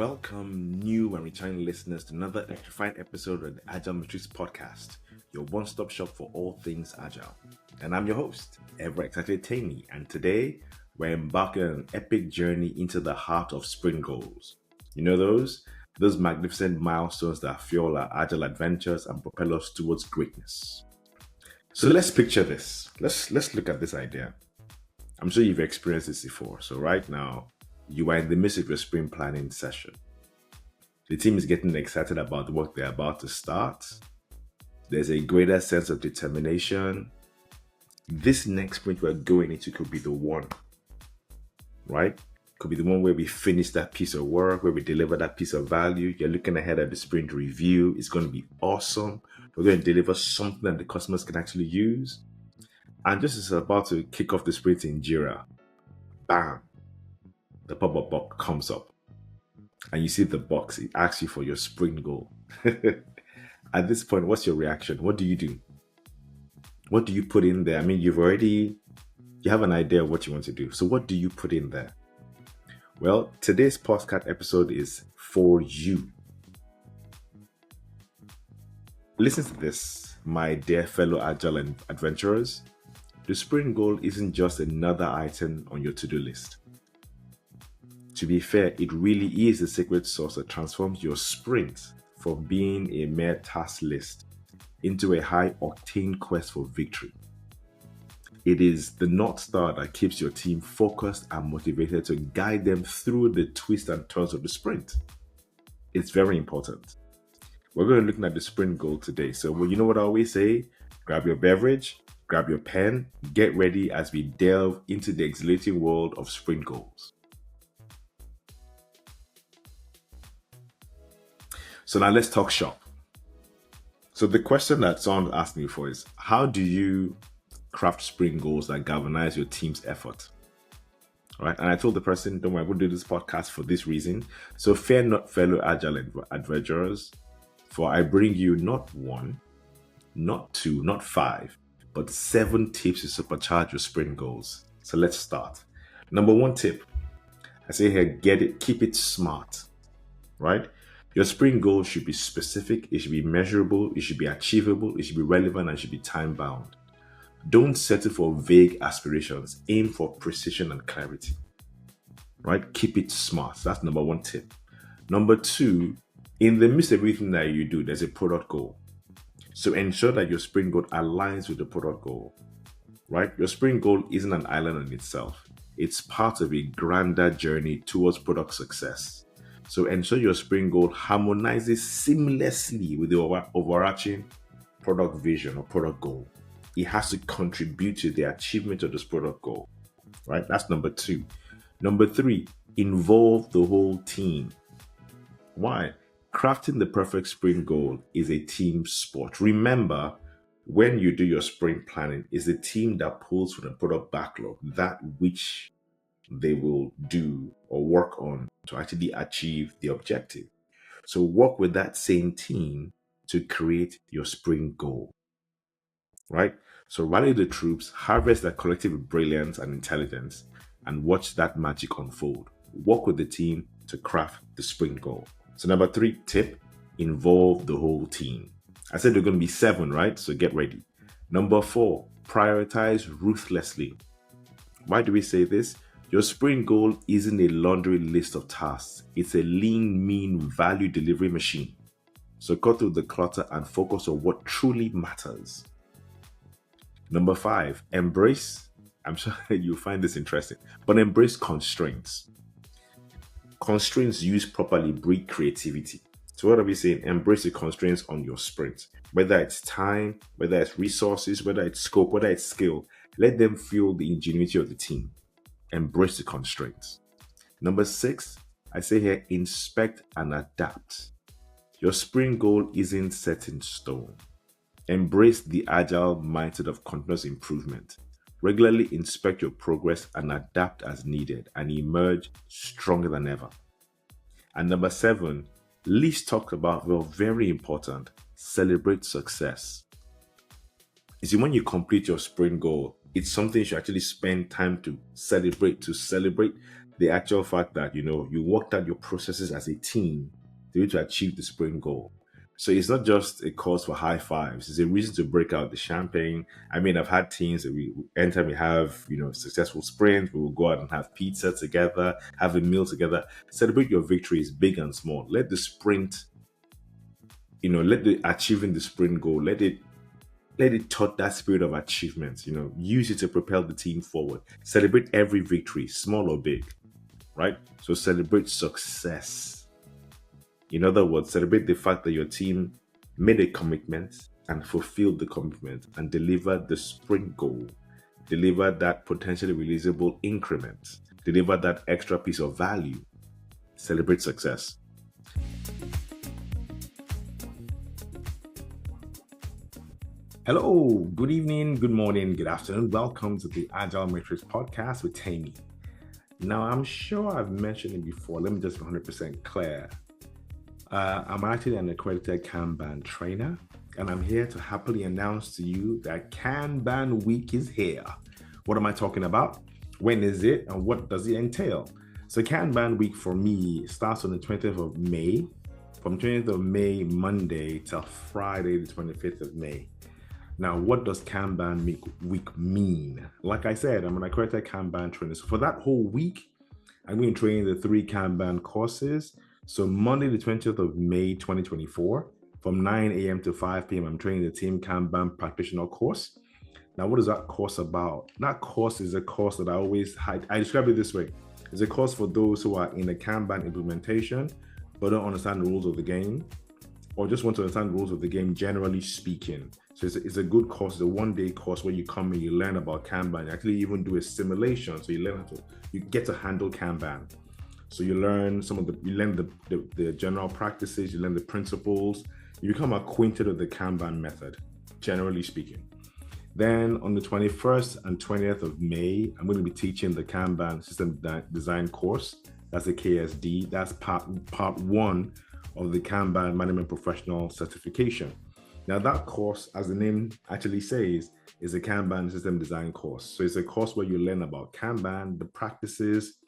Welcome, new and returning listeners, to another electrifying episode of the Agile Matrix Podcast, your one-stop shop for all things Agile. And I'm your host, ever excited Tammy, and today we're embarking on an epic journey into the heart of sprint goals. You know those magnificent milestones that fuel our Agile adventures and propel us towards greatness. So let's picture this. Let's look at this idea. I'm sure you've experienced this before. So right now, you are in the midst of your sprint planning session. The team is getting excited about the work they're about to start. There's a greater sense of determination. This next sprint we're going into could be the one, right? Could be the one where we finish that piece of work, where we deliver that piece of value. You're looking ahead at the sprint review. It's going to be awesome. We're going to deliver something that the customers can actually use. And just as about to kick off the sprint in Jira, bam, the pop-up box comes up and you see the box. It asks you for your sprint goal. At this point, what's your reaction? What do you do? What do you put in there? I mean, you have an idea of what you want to do. So what do you put in there? Well, today's podcast episode is for you. Listen to this, my dear fellow Agile adventurers. The sprint goal isn't just another item on your to-do list. To be fair, it really is the secret sauce that transforms your sprint from being a mere task list into a high-octane quest for victory. It is the North Star that keeps your team focused and motivated to guide them through the twists and turns of the sprint. It's very important. We're going to be looking at the sprint goal today. So, you know what I always say? Grab your beverage, grab your pen, get ready as we delve into the exhilarating world of sprint goals. So now let's talk shop. So the question that someone asked me before is, how do you craft sprint goals that galvanize your team's effort? Right? And I told the person, don't worry, I'm going to do this podcast for this reason. So fear not, fellow Agile adventurers, for I bring you not one, not two, not five, but 7 tips to supercharge your sprint goals. So let's start. Number 1 tip, I say here, keep it smart, right? Your sprint goal should be specific, it should be measurable, it should be achievable, it should be relevant, and it should be time-bound. Don't settle for vague aspirations. Aim for precision and clarity. Right? Keep it smart. That's number 1 tip. Number 2, in the midst of everything that you do, there's a product goal. So ensure that your sprint goal aligns with the product goal. Right? Your sprint goal isn't an island on itself. It's part of a grander journey towards product success. So ensure your sprint goal harmonizes seamlessly with the overarching product vision or product goal. It has to contribute to the achievement of this product goal, right? That's number 2. Number 3, involve the whole team. Why? Crafting the perfect sprint goal is a team sport. Remember, when you do your sprint planning, it's the team that pulls from the product backlog, that which they will do or work on to actually achieve the objective. So work with that same team to create your sprint goal, right? So rally the troops, harvest their collective brilliance and intelligence, and watch that magic unfold. Work with the team to craft the sprint goal. So number 3 tip, involve the whole team. I said there are going to be 7, right? So get ready. Number 4, prioritize ruthlessly. Why do we say this? Your sprint goal isn't a laundry list of tasks. It's a lean, mean value delivery machine. So cut through the clutter and focus on what truly matters. Number 5, embrace, I'm sure you'll find this interesting, but embrace constraints. Constraints used properly breed creativity. So what are we saying? Embrace the constraints on your sprint. Whether it's time, whether it's resources, whether it's scope, whether it's skill, let them fuel the ingenuity of the team. Embrace the constraints. Number 6, I say here, inspect and adapt. Your sprint goal isn't set in stone. Embrace the agile mindset of continuous improvement. Regularly inspect your progress and adapt as needed and emerge stronger than ever. And number 7, least talked about, well, very important, celebrate success. You see, when you complete your sprint goal, it's something you should actually spend time to celebrate the actual fact that, you worked out your processes as a team to be able to achieve the sprint goal. So it's not just a cause for high fives. It's a reason to break out the champagne. I mean, I've had teams that anytime we have, successful sprints, we will go out and have pizza together, have a meal together, celebrate your victories, big and small. Let the sprint, let the achieving the sprint goal, let it touch that spirit of achievement, use it to propel the team forward. Celebrate every victory, small or big, right? So celebrate success. In other words, celebrate the fact that your team made a commitment and fulfilled the commitment and delivered the sprint goal, delivered that potentially releasable increment, delivered that extra piece of value. Celebrate success. Hello, good evening, good morning, good afternoon. Welcome to the Agile Matrix Podcast with Tammy. Now, I'm sure I've mentioned it before. Let me just be 100% clear. I'm actually an accredited Kanban trainer, and I'm here to happily announce to you that Kanban Week is here. What am I talking about? When is it, and what does it entail? So Kanban Week for me starts on the 20th of May, from 20th of May, Monday, till Friday, the 25th of May. Now, what does Kanban Week mean? Like I said, I'm an accredited Kanban trainer. So for that whole week, I'm going to train the 3 Kanban courses. So Monday, the 20th of May, 2024, from 9 a.m. to 5 p.m., I'm training the Team Kanban Practitioner course. Now, what is that course about? That course is a course that I describe it this way. It's a course for those who are in a Kanban implementation, but don't understand the rules of the game, or just want to understand the rules of the game, generally speaking. So it's a good course. It's a one-day course where you come and you learn about Kanban. You actually even do a simulation. So you get to handle Kanban. So you learn the general practices, you learn the principles, you become acquainted with the Kanban method, generally speaking. Then on the 21st and 20th of May, I'm going to be teaching the Kanban System Design course. That's the KSD. That's part 1 of the Kanban Management Professional Certification. Now that course, as the name actually says, is a Kanban System Design course. So it's a course where you learn about Kanban, the practices,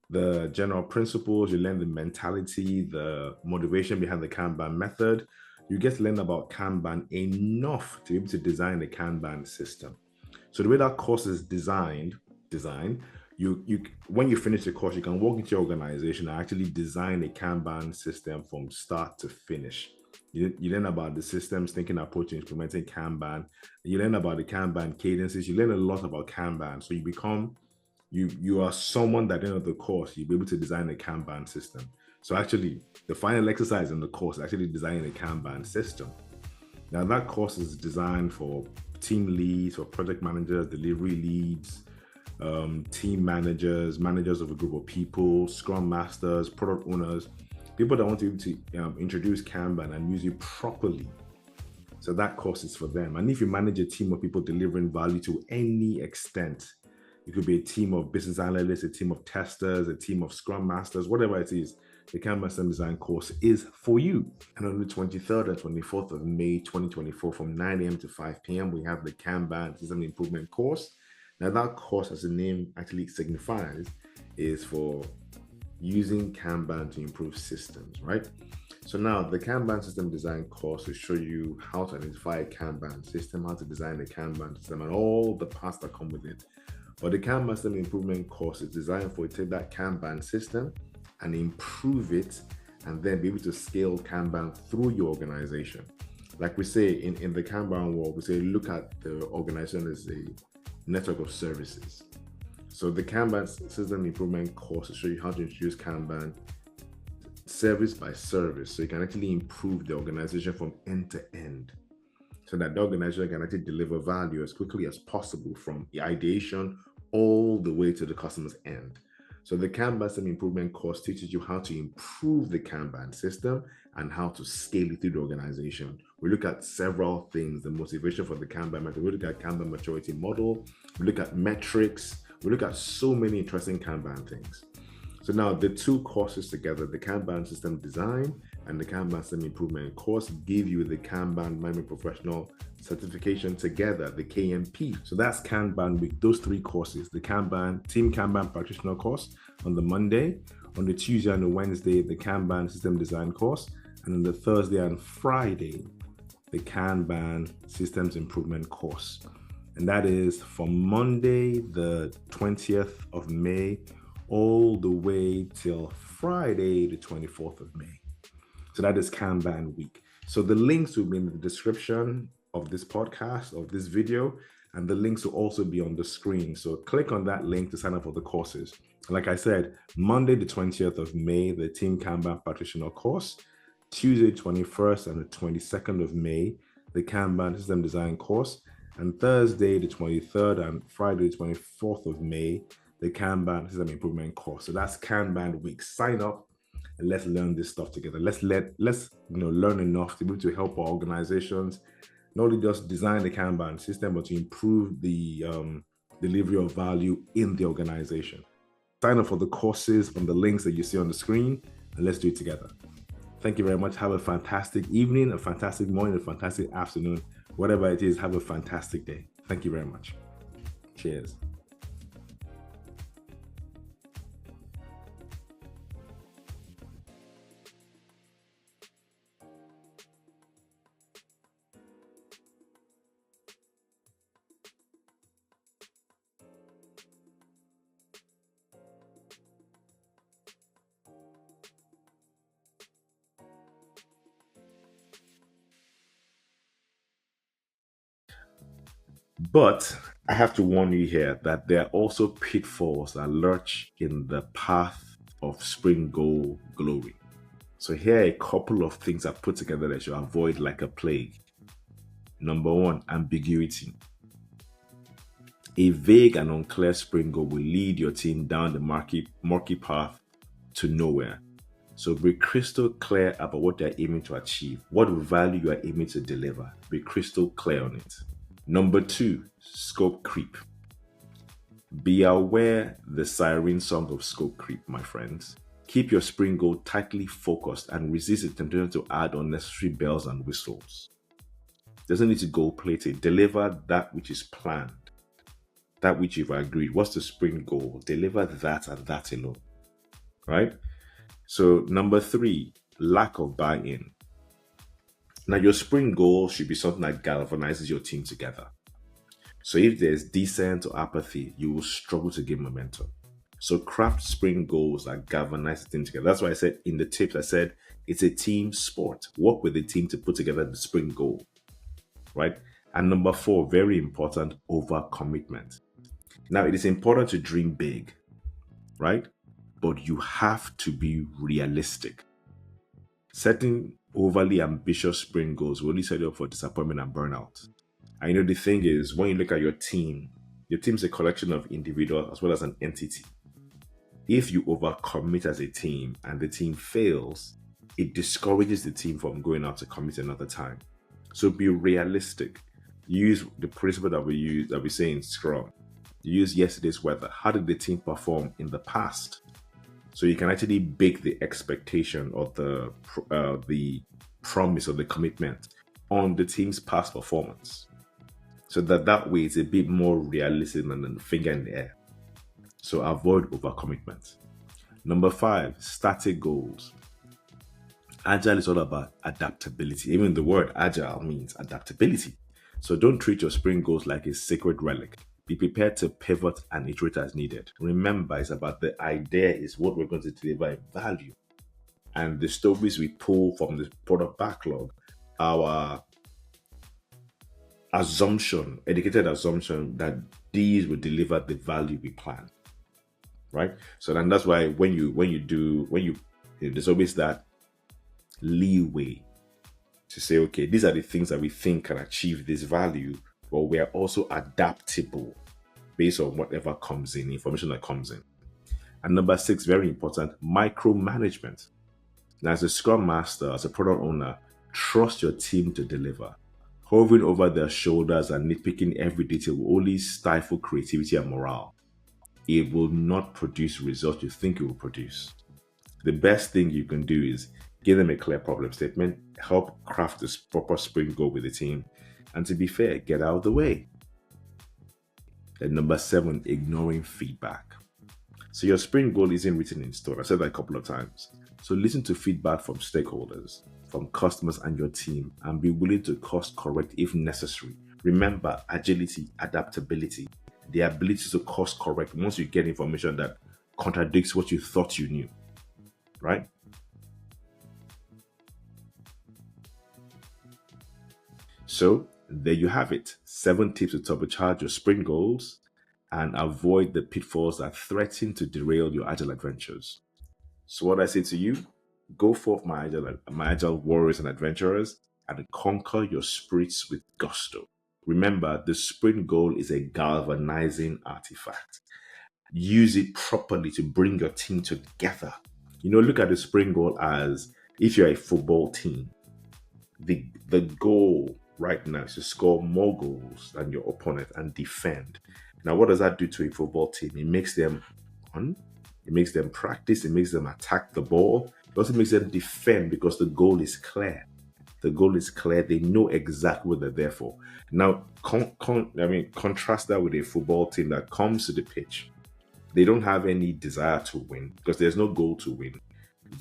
the general principles, you learn the mentality, the motivation behind the Kanban method. You get to learn about Kanban enough to be able to design the Kanban system. So the way that course is designed, you when you finish the course, you can walk into your organization and actually design a Kanban system from start to finish. You learn about the systems, thinking, approach, implementing Kanban. You learn about the Kanban cadences. You learn a lot about Kanban. So you are someone that at the end of the course, you'll be able to design a Kanban system. So actually, the final exercise in the course is actually designing a Kanban system. Now that course is designed for team leads, for project managers, delivery leads, team managers, managers of a group of people, scrum masters, product owners, people that want to introduce Kanban and use it properly. So that course is for them. And if you manage a team of people delivering value to any extent, it could be a team of business analysts, a team of testers, a team of scrum masters, whatever it is, the Kanban System Design course is for you. And on the 23rd and 24th of May, 2024, from 9 a.m. to 5 p.m., we have the Kanban System Improvement course. Now that course, as the name actually signifies, is for using Kanban to improve systems, right? So now the Kanban System Design course will show you how to identify a Kanban system, how to design a Kanban system, and all the parts that come with it. But the Kanban System Improvement course is designed for you to take that Kanban system and improve it, and then be able to scale Kanban through your organization. Like we say in the Kanban world, we say look at the organization as a network of services. So the Kanban System Improvement course will show you how to introduce Kanban service by service, so you can actually improve the organization from end to end, so that the organization can actually deliver value as quickly as possible from the ideation all the way to the customer's end. So the Kanban System Improvement course teaches you how to improve the Kanban system and how to scale it through the organization. We look at several things: the motivation for the Kanban method, we look at Kanban maturity model, we look at metrics, we look at so many interesting Kanban things. So now the two courses together, the Kanban System Design and the Kanban System Improvement course, give you the Kanban Management Professional Certification together, the KMP. So that's Kanban Week, those three courses, the Team Kanban Practitioner course, on the Monday. On the Tuesday and the Wednesday, the Kanban system design course. And on the Thursday and Friday, the Kanban systems improvement course. And that is from Monday, the 20th of May, all the way till Friday, the 24th of May. So that is Kanban week. So the links will be in the description of this podcast, of this video, and the links will also be on the screen. So click on that link to sign up for the courses. Like I said, Monday, the 20th of May, the Team Kanban Practitioner course. Tuesday, 21st and the 22nd of May, the Kanban System Design course. And Thursday, the 23rd and Friday, the 24th of May, the Kanban System Improvement course. So that's Kanban week. Sign up and let's learn this stuff together. Let's learn enough to be able to help our organizations not only just design the Kanban system, but to improve the delivery of value in the organization. Sign up for the courses on the links that you see on the screen, and let's do it together. Thank you very much. Have a fantastic evening, a fantastic morning, a fantastic afternoon. Whatever it is, have a fantastic day. Thank you very much. Cheers. But I have to warn you here that there are also pitfalls that lurch in the path of spring goal glory. So here are a couple of things I've put together that you avoid like a plague. Number one, ambiguity. A vague and unclear spring goal will lead your team down the murky path to nowhere. So be crystal clear about what they're aiming to achieve, what value you are aiming to deliver. Be crystal clear on it. Number two, scope creep. Be aware the siren song of scope creep, my friends. Keep your spring goal tightly focused and resist the temptation to add unnecessary bells and whistles. Doesn't need to gold plate it. Deliver that which is planned, that which you've agreed. What's the spring goal? Deliver that and that alone, right? So number three, lack of buy-in. Now your spring goal should be something that galvanizes your team together. So if there's dissent or apathy, you will struggle to gain momentum. So craft spring goals that galvanize the team together. That's why I said in the tips, I said it's a team sport. Work with the team to put together the spring goal, right? And number four, very important, overcommitment. Now it is important to dream big, right? But you have to be realistic. Setting overly ambitious spring goals will only set you up for disappointment and burnout. And the thing is, when you look at your team's a collection of individuals as well as an entity. If you overcommit as a team and the team fails, it discourages the team from going out to commit another time. So be realistic. Use the principle that we say in Scrum. Use yesterday's weather. How did the team perform in the past? So you can actually bake the expectation or the promise or the commitment on the team's past performance. So that way it's a bit more realistic than a finger in the air. So avoid overcommitment. Number five, static goals. Agile is all about adaptability. Even the word agile means adaptability. So don't treat your sprint goals like a sacred relic. Be prepared to pivot and iterate as needed. Remember, it's about the idea is what we're going to deliver in value. And the stories we pull from the product backlog, our assumption, educated assumption that these will deliver the value we plan. Right? So then that's why there's always that leeway to say, okay, these are the things that we think can achieve this value, but we are also adaptable based on whatever comes in, information that comes in. And number six, very important, micromanagement. Now, as a Scrum Master, as a product owner, trust your team to deliver. Hovering over their shoulders and nitpicking every detail will only stifle creativity and morale. It will not produce results you think it will produce. The best thing you can do is give them a clear problem statement, help craft this proper sprint goal with the team, and to be fair, get out of the way. And number seven, ignoring feedback. So your sprint goal isn't written in stone. I said that a couple of times. So listen to feedback from stakeholders, from customers and your team, and be willing to course correct if necessary. Remember, agility, adaptability, the ability to course correct once you get information that contradicts what you thought you knew, right? So there you have it. 7 tips to turbocharge your sprint goals and avoid the pitfalls that threaten to derail your agile adventures. So what I say to you, go forth, my agile warriors and adventurers, and conquer your spirits with gusto. Remember, the sprint goal is a galvanizing artifact. Use it properly to bring your team together. Look at the sprint goal as if you're a football team. The goal right now is to score more goals than your opponent and defend. Now, what does that do to a football team? It makes them run, it makes them practice, it makes them attack the ball. It also makes them defend because the goal is clear. The goal is clear. They know exactly what they're there for. Now, contrast that with a football team that comes to the pitch. They don't have any desire to win because there's no goal to win.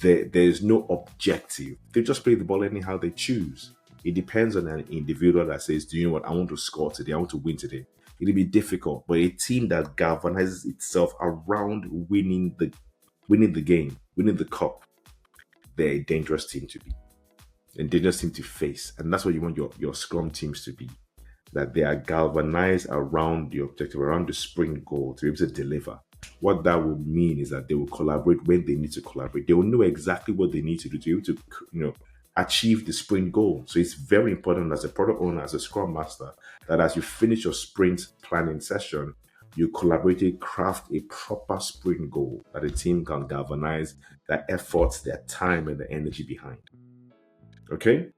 There's no objective. They just play the ball anyhow they choose. It depends on an individual that says, do you know what? I want to score today. I want to win today. It'll be difficult. But a team that galvanizes itself around winning the game, winning the cup, they're a dangerous team to be. A dangerous team to face. And that's what you want your scrum teams to be. That they are galvanized around the objective, around the sprint goal to be able to deliver. What that will mean is that they will collaborate when they need to collaborate. They will know exactly what they need to do to be able to, achieve the sprint goal. So it's very important as a product owner, as a scrum master, that as you finish your sprint planning session, you collaborate, craft a proper sprint goal that the team can galvanize their efforts, their time, and their energy behind. Okay?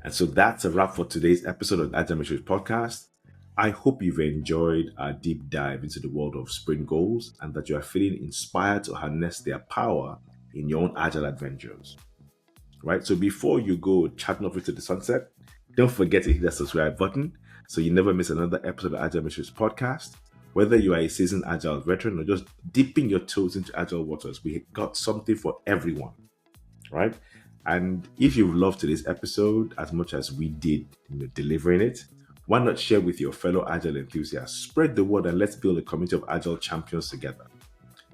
And so that's a wrap for today's episode of the Agile Matrix Podcast. I hope you've enjoyed our deep dive into the world of sprint goals and that you are feeling inspired to harness their power in your own agile adventures. Right? So before you go chatting off into the sunset, don't forget to hit that subscribe button so you never miss another episode of Agile Matrix Podcast. Whether you are a seasoned agile veteran or just dipping your toes into agile waters, we got something for everyone. Right? And if you've loved today's episode as much as we did delivering it, why not share with your fellow agile enthusiasts? Spread the word and let's build a community of agile champions together.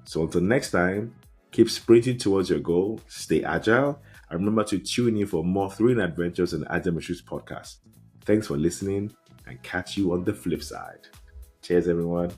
So until next time, keep sprinting towards your goal, stay agile, and remember to tune in for more thrilling adventures in the Agile Matrix Podcast. Thanks for listening and catch you on the flip side. Cheers, everyone.